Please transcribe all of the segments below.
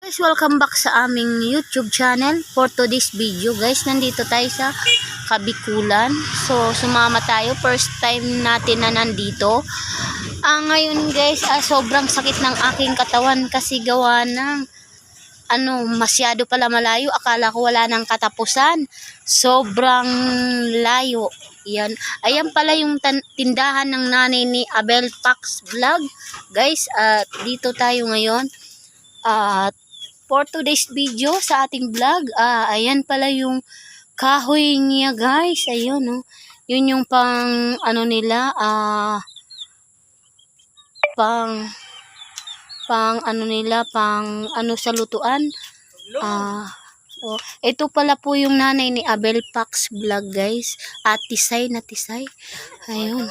Guys, welcome back sa aming YouTube channel. For today's video guys, nandito tayo sa Kabikulan. So sumama tayo, first time natin na nandito. Ngayon guys, sobrang sakit ng aking katawan kasi gawa ng masyado pala malayo. Akala ko wala nang katapusan. Sobrang layo. Yan. Ayan pala yung tindahan ng nanay ni Abel Pax Vlog. Guys, dito tayo ngayon. For today's video sa ating vlog, ayan pala yung kahoy niya guys. Ayun, no. Yun yung pang nila, pang sa lutuan. Ito pala po yung nanay ni Abel Pax Vlog guys. Tisay na tisay. Ayun.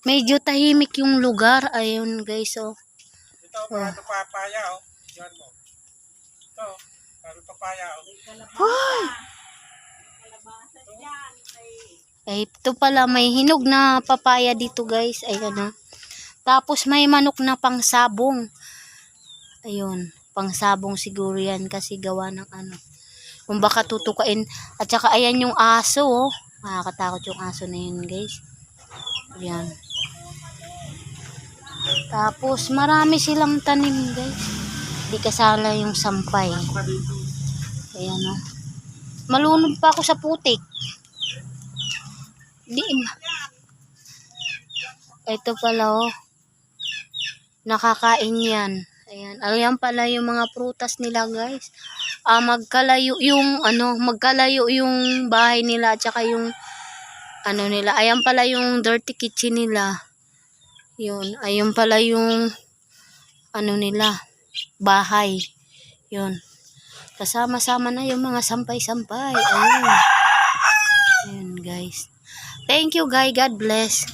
Medyo tahimik yung lugar. Ayun guys, oh. Ito, parang papaya, oh. Yan mo. Ito, parang papaya, oh. Ito pala, may hinog na papaya dito guys. Ayun, oh. Tapos may manok na pangsabong. Ayun, pangsabong siguro yan kasi gawa ng kung baka tutukain. At saka ayan yung aso, oh. Nakakatakot yung aso na yun guys. Ayan. Tapos marami silang tanim guys. Di kasala yung sampay. Ayan, oh. Malunod pa ako sa putik. Ito pala, oh. Nakakain yan. Ayan. Ayan pala yung mga prutas nila guys. Magkalayo yung bahay nila at saka yung nila. Ayan pala yung dirty kitchen nila. Yun, ayun pala yung nila, bahay. Yun. Kasama-sama na yung mga sampay-sampay. Ayun. Ayun guys. Thank you guys. God bless.